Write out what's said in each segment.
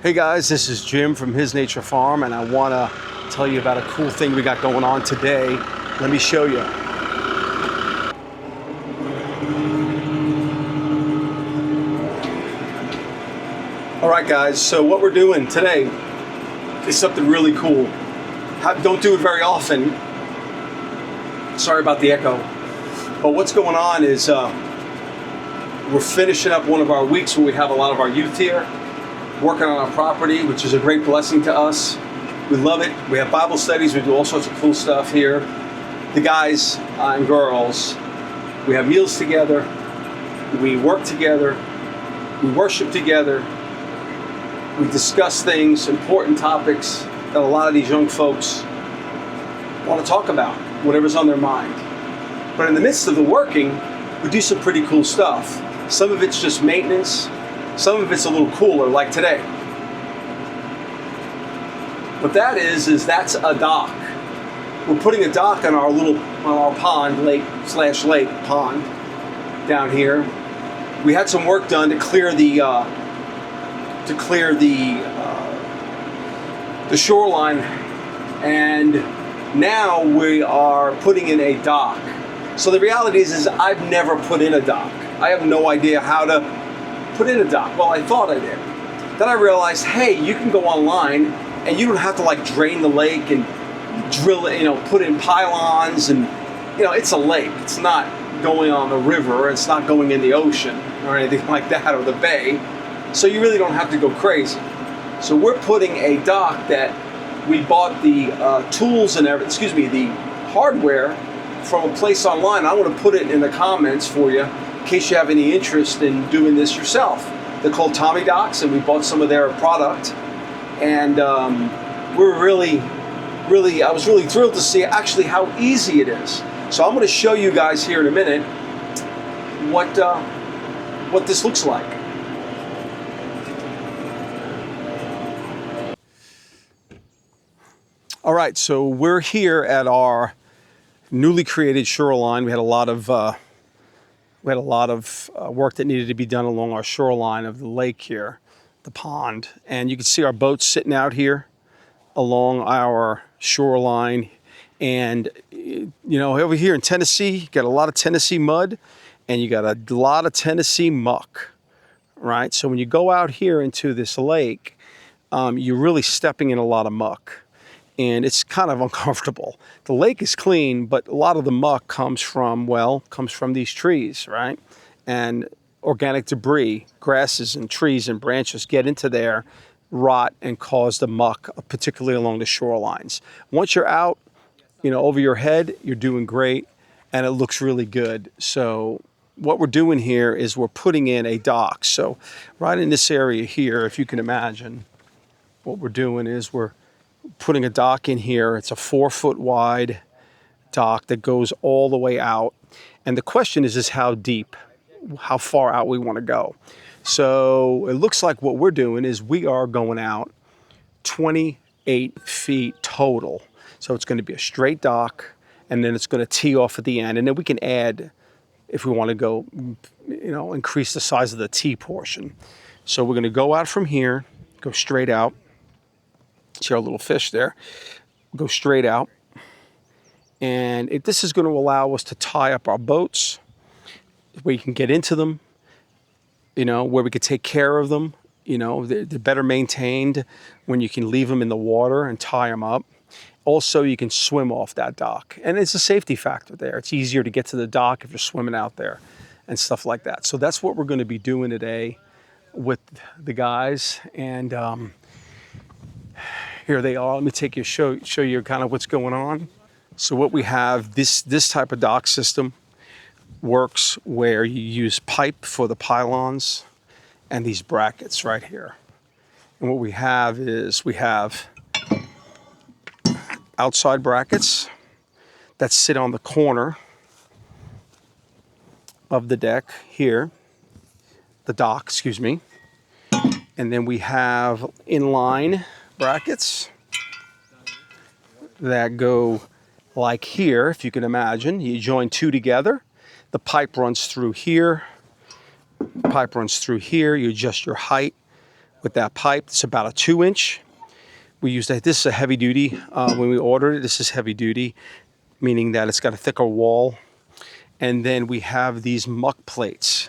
Hey guys, this is Jim from His Nature Farm, and I want to tell you about a cool thing we got going on today. Let me show you. All right guys, so what we're doing today is something really cool. Don't do it very often. Sorry about the echo. But what's going on is we're finishing up one of our weeks where we have a lot of our youth here working on our property, which is a great blessing to us. We love it. We have Bible studies. We do all sorts of cool stuff here. The guys and girls, we have meals together. We work together. We worship together. We discuss things, important topics that a lot of these young folks want to talk about, whatever's on their mind. But in the midst of the working, we do some pretty cool stuff. Some of it's just maintenance. Some of it's a little cooler, like today. What that is that's a dock. We're putting a dock on our pond, lake pond down here. We had some work done to clear the shoreline, and now we are putting in a dock. So the reality is I've never put in a dock. I have no idea how to put in a dock. Well, I thought I did. Then I realized, hey, you can go online and you don't have to like drain the lake and drill it, put in pylons, and it's a lake. It's not going on the river. It's not going in the ocean or anything like that, or the bay. So you really don't have to go crazy. So we're putting a dock that we bought the tools and the hardware from a place online. I want to put it in the comments for you in case you have any interest in doing this yourself. They're called Tommy Docks, and we bought some of their product. And I was really thrilled to see actually how easy it is. So I'm going to show you guys here in a minute what this looks like. All right, so we're here at our newly created shoreline. We had a lot of work that needed to be done along our shoreline of the lake here, the pond. And you can see our boats sitting out here along our shoreline. And, over here in Tennessee, you got a lot of Tennessee mud and you got a lot of Tennessee muck, right? So when you go out here into this lake, you're really stepping in a lot of muck. And it's kind of uncomfortable. The lake is clean, but a lot of the muck comes from these trees, right? And organic debris, grasses and trees and branches get into there, rot, and cause the muck, particularly along the shorelines. Once you're out, over your head, you're doing great, and it looks really good. So what we're doing here is we're putting in a dock. So right in this area here, if you can imagine, what we're doing is we're putting a dock in here. It's a 4-foot wide dock that goes all the way out. And the question is how deep, how far out we want to go. So it looks like what we're doing is we are going out 28 feet total. So it's going to be a straight dock, and then it's going to tee off at the end. And then we can add, if we want to go, increase the size of the tee portion. So we're going to go out from here, go straight out. See our little fish there. Go straight out. And this is going to allow us to tie up our boats, where you can get into them, where we could take care of them. They're better maintained when you can leave them in the water and tie them up. Also, you can swim off that dock. And it's a safety factor there. It's easier to get to the dock if you're swimming out there and stuff like that. So that's what we're going to be doing today with the guys. And here they are. Let me take you, show you kind of what's going on. So what we have, this type of dock system works where you use pipe for the pylons and these brackets right here. And what we have is outside brackets that sit on the corner of the deck here, the dock, excuse me. And then we have inline brackets that go like here, if you can imagine. You join two together. The pipe runs through here. You adjust your height with that pipe. It's about a 2-inch. We use that. This is a heavy duty. When we ordered it, this is heavy duty, meaning that it's got a thicker wall. And then we have these muck plates.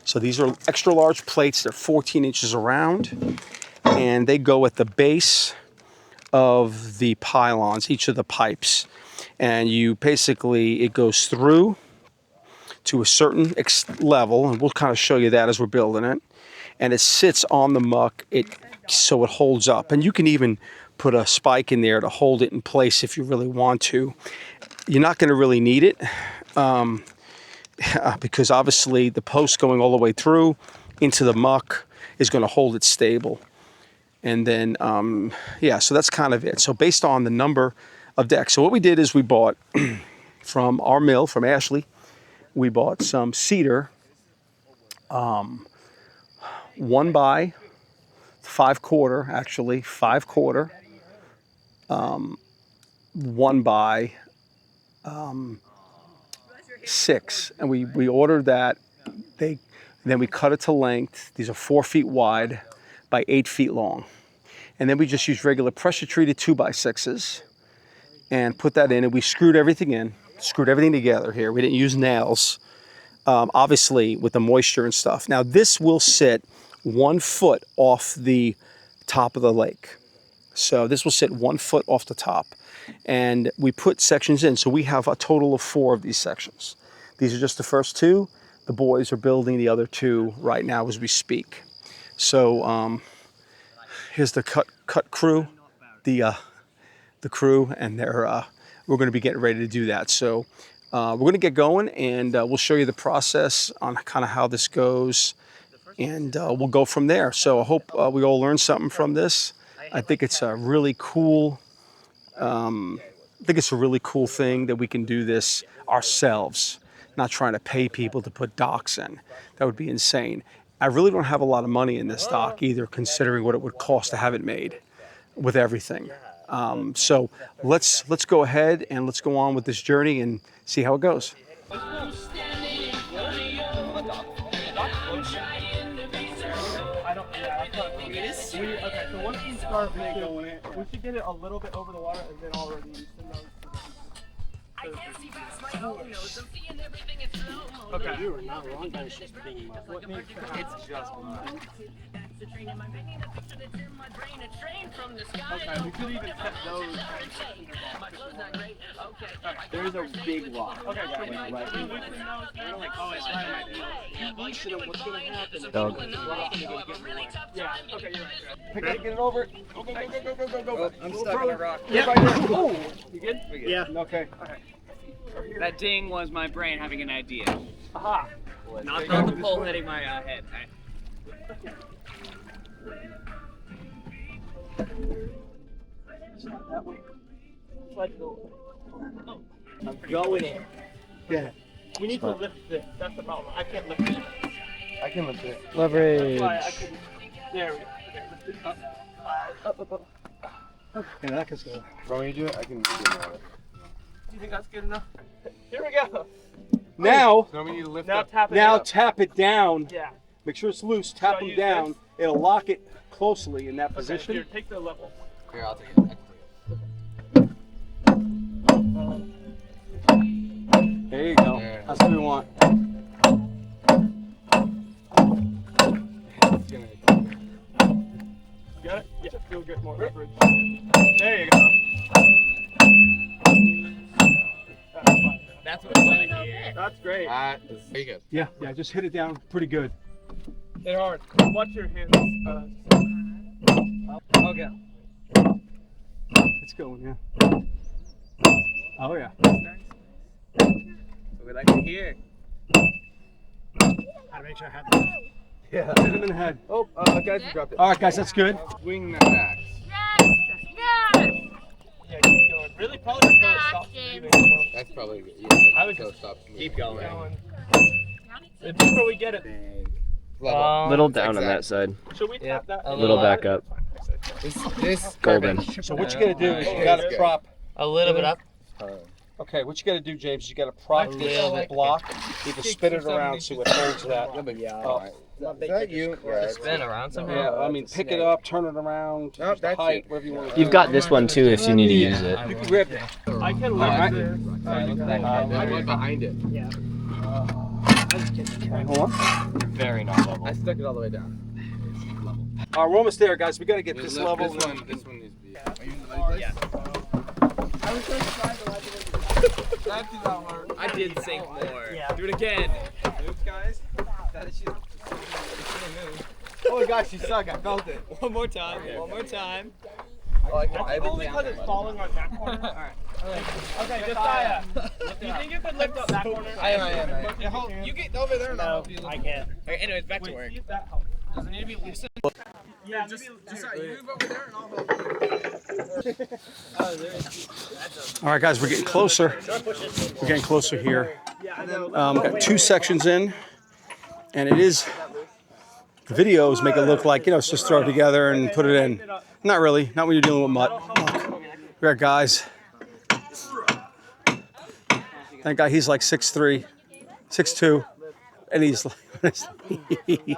So these are extra large plates. They're 14 inches around, and they go at the base of the pylons, each of the pipes. And you basically, it goes through to a certain level, and we'll kind of show you that as we're building it. And it sits on the muck, so it holds up. And you can even put a spike in there to hold it in place if you really want to. You're not going to really need it because obviously the post going all the way through into the muck is going to hold it stable. And then, yeah, so that's kind of it. So based on the number of decks. So what we did is we bought from our mill, from Ashley, we bought some cedar, 1 by 5/4, actually 5/4, 1 by 6, and we ordered that. Then we cut it to length. These are 4 feet wide by 8 feet long, and then we just used regular pressure treated 2x6s and put that in, and we screwed everything together here. We didn't use nails, obviously with the moisture and stuff. Now this will sit 1 foot off the top of the lake. So this will sit 1 foot off the top, and we put sections in. So we have a total of 4 of these sections. These are just the first 2. The boys are building the other 2 right now as we speak. So here's the cut crew, the crew, and we're going to be getting ready to do that. So we're going to get going, and we'll show you the process on kind of how this goes, and we'll go from there. So I hope we all learned something from this. I think it's a really cool. Thing that we can do this ourselves, not trying to pay people to put docks in. That would be insane. I really don't have a lot of money in this dock either, considering what it would cost to have it made with everything. So let's go ahead and let's go on with this journey and see how it goes. Okay, so once we start, we should get it a little bit over the water and then already send those to the... Okay. You are not wrong, but it's just being mud. It's just mud. Okay, we could even set those. There's a big rock. Okay, right. What's going to happen? Dog. Yeah, okay, you're right. Pick it, get it over. Go. I'm stuck on a rock. Yeah. Oh, you good? Yeah. Okay. That ding was my brain having an idea. Aha. Not the pole hitting my head. I'm going in. Yeah. We need to lift this. That's the problem. I can't lift it. I can lift it. That's why I couldn't. There we go. Okay, lift it up. Up. Yeah, that can go. Want me to do it? I can do it. Do you think that's good enough? Here we go. Now, So we need to lift Now up. tap it now up. tap it down. Yeah. Make sure it's loose. Tap So them use down. this? It'll lock it closely in that Okay, position. here, take the level. Here, I'll take it. I can take There you go. There. That's what we want. You got it? Yeah. Feel good. More leverage. There you go. That's fine. That's what I want to hear. That's great. Very good. Yeah, just hit it down pretty good. Hit hard. Watch your hands. Okay. It's going, yeah. Oh, yeah. We like to hear. Gotta make sure I have that. Yeah. Hit him in the head. Oh, guys, you dropped it. All right, guys, that's good. Swing that axe. Yeah, keep going. Really, probably until it stops moving. That's probably good. I would So just stop. Keep going. The deeper we get it, Level. Little down on Exact. that side. should we tap that? A little back up. This Golden. So what you got to do is you Okay, got that's to good. prop. A little bit up. Okay, what you got to do, James, is you got to prop this little bit. block. You can spin it around so it holds that. Yeah, Oh. alright. Is that you? Yeah. Spin around somehow. Yeah, I mean, pick it up, turn it around, Nope, that's height, it. whatever you want to do. You've got this one too if you need to use it. You can grip it. I can lift Alright. this. I went behind it. Hold on. Very not level. I stuck it all the way down. All right, we're almost there, guys. We got to get this This level. one needs to be. Are you in the right place? I was so surprised that That did not work. I did sink more. Yeah. Do it again. Guys, that is Oh my gosh, you suck. I felt it. One more time. One more time. That's only because it's falling on that corner. Alright. Okay, Josiah. Do you think you could lift up that corner? I am. Yeah, hold, You get over there and I'll No, help you. I can't. Okay, anyways, back to Wait, work. see if that helps. Does it need to be loosened? Yeah, Just maybe, you move over there and I'll help you. All right, guys, we're getting closer. We're getting closer here. yeah, I know. Got 2 sections in, and it is. The videos make it look like, it's just throw it together and put it in. Not really. Not when you're dealing with muck. We got guys. That guy, he's like 6'3", 6'2", and he's like.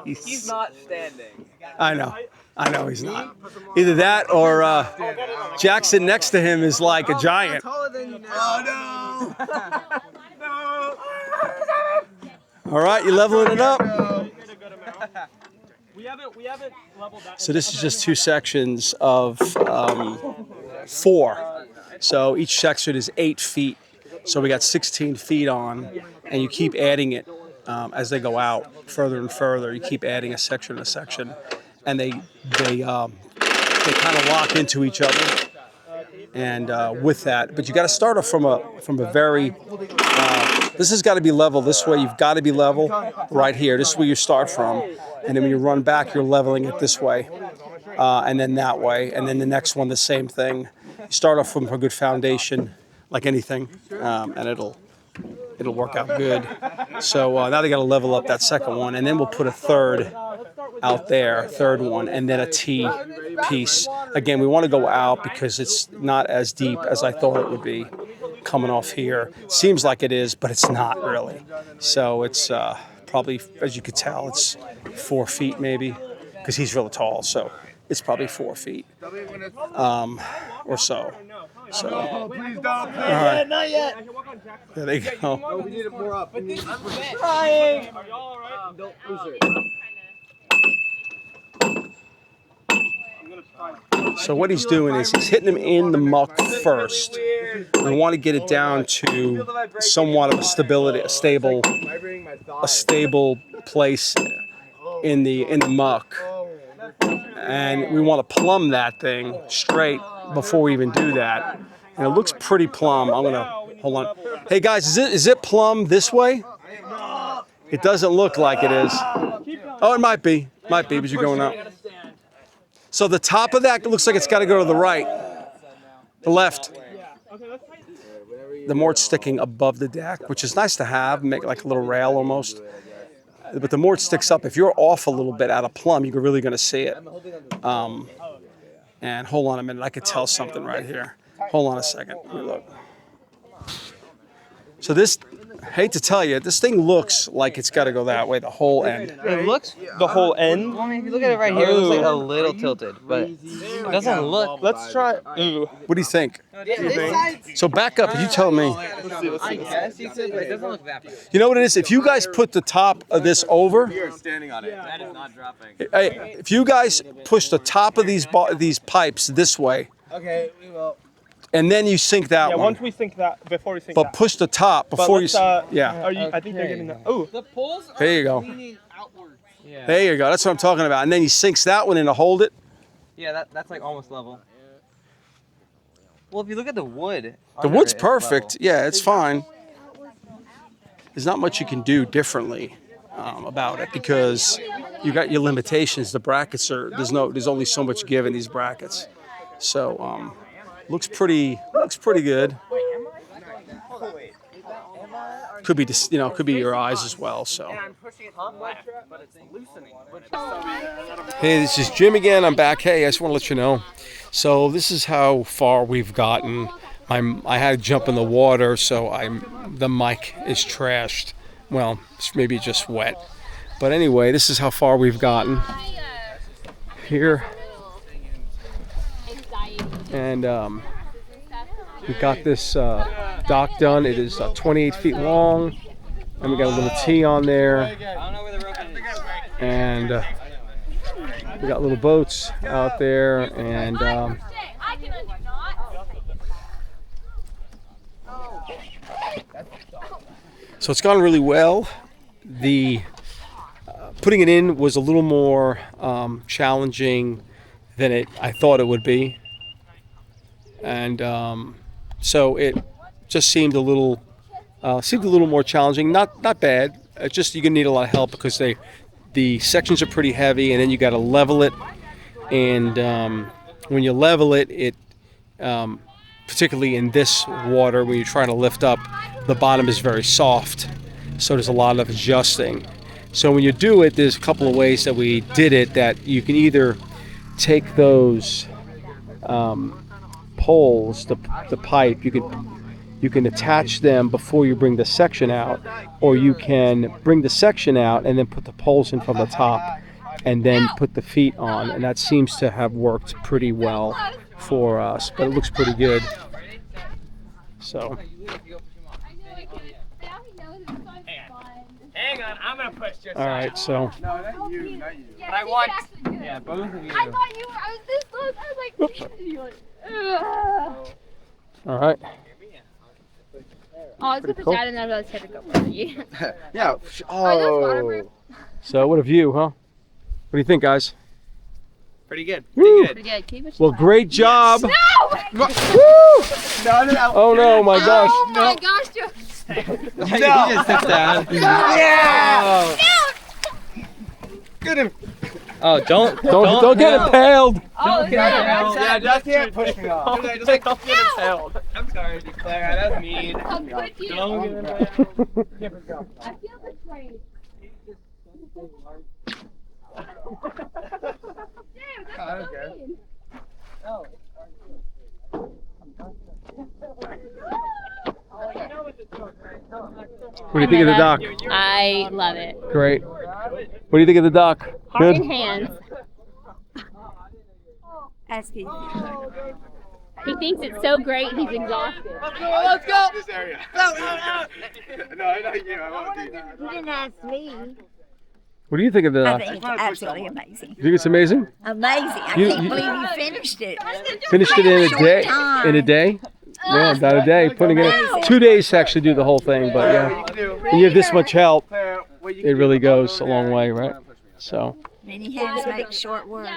He's not standing. I know he's not. Either that or Jackson next to him is like a giant. Taller than you now. Oh no! All right, you leveling it up. We haven't leveled that. So this is just 2 sections of 4. So each section is 8 feet. So we got 16 feet on, and you keep adding it as they go out further and further. You keep adding a section, and they kind of lock into each other. And with that, but you got to start off from a very. This has got to be level this way. You've got to be level right here. This is where you start from, and then when you run back, you're leveling it this way, and then that way, and then the next one the same thing. You start off from a good foundation, like anything, and it'll work out good. So now they got to level up that second one, and then we'll put a third out there, third one, and then a T piece. Again, we want to go out because it's not as deep as I thought it would be coming off here. Seems like it is, but it's not really. So it's probably, as you could tell, it's 4 feet maybe, because he's really tall. So it's probably 4 feet or so. So, all Please don't. right, Not yet. there they go. We need it more up. Are y'all alright? Don't lose it. So what he's doing is he's hitting him in the muck first. We want to get it down to somewhat of a stable place in the muck, and we want to plumb that thing straight before we even do that. And it looks pretty plumb. I'm gonna hold on. Hey guys, is it plumb this way? It doesn't look like it is. Oh, it might be, but you're going up. So the top of that looks like it's got to go to the right, the left. The more it's sticking above the deck, which is nice to have, make it like a little rail almost. But the more it sticks up, if you're off a little bit out of plumb, you're really going to see it. And hold on a minute, I could tell something right here. Hold on a second, let me look. So this, hate to tell you, this thing looks like it's got to go that way, the whole end. It looks. The whole end? Well, I mean, if you look at it right here, it looks like a little tilted, but it doesn't look. Let's try. Ooh. What do you think? So back up, you tell me. I guess you could, but it doesn't look that bad. You know what it is? If you guys put the top of this over, You're standing on it. That is not dropping. hey, if you guys push the top of these pipes this way, Okay, we will. and then you sink that Yeah, one. once we sink that, before we sink But that. push the top But before you. let's, Yeah. Are you, I think they're getting that. Oh, The poles are There you go. leaning outward. Yeah. There you go. That's what I'm talking about. And then he sinks that one in to hold it. Yeah, that's like almost level. Well, if you look at the wood. The wood's perfect. Yeah, it's fine. There's not much you can do differently about it because you got your limitations. The brackets are there's only so much give in these brackets. So looks pretty good. Could be just, could be your eyes as well. So. I'm pushing it to the left, but it's loosening. Hey, this is Jim again. I'm back. Hey, I just want to let you know. So this is how far we've gotten. I had to jump in the water, so the mic is trashed. Well, it's maybe just wet. But anyway, this is how far we've gotten here. And we got this dock done. It is 28 feet long. And we got a little T on there. I don't know where the rope is. And we got little boats out there. And so it's gone really well. The putting it in was a little more challenging than I thought it would be. And so it just seemed a little more challenging. Not bad. It's just you're gonna need a lot of help because the sections are pretty heavy, and then you got to level it. And when you level it, particularly in this water, when you're trying to lift up, the bottom is very soft. So there's a lot of adjusting. So when you do it, there's a couple of ways that we did it. That you can either take those poles, the pipe, you can attach them before you bring the section out, or you can bring the section out and then put the poles in from the top and then put the feet on, and that seems to have worked pretty well for us, but it looks pretty good. So Hang on, I'm gonna push just. all right, so No, not you, not you. But I want. Yeah, both of you. I thought you were, I was this close. I was like, you like, ugh. all right. Oh, I was gonna put that in there, but I was trying to go for you. Yeah. Are those waterproof? So what a view, huh? What do you think, guys? Pretty good. Woo! Pretty good. Pretty good. Can you push Well, it? great job. No! No, no. Oh no, my gosh. Oh my gosh, Joe. He just sits down. Yeah. Get him. Oh, don't Don't get impaled. Oh, get no. Yeah, just can't push me off. Just like, don't get impaled. I'm sorry, Claire. That's mean. I'll put you. Don't get impaled. I feel betrayed. Dude, that's so mean. What do you think of the dock? I love it. Great. What do you think of the dock? Heart in hands. Ask you. He thinks it's so great, he's exhausted. Let's go. This area. No, not you. I won't do that. You didn't ask me. What do you think of the I dock? think it's absolutely amazing. You think it's amazing? Amazing. I You- can't you- believe you finished it. Finished it in a day. time. In a day? Yeah, about a day. Putting it in 2 days to actually do the whole thing, but yeah. When you have this much help, it really goes a long way, right? So, Many hands make short work.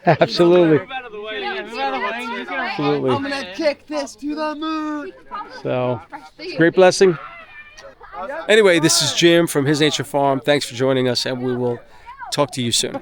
absolutely, Out of the way. absolutely. I'm gonna kick this to the moon. So, great blessing. Anyway, this is Jim from His Nature Farm. Thanks for joining us, and we will talk to you soon.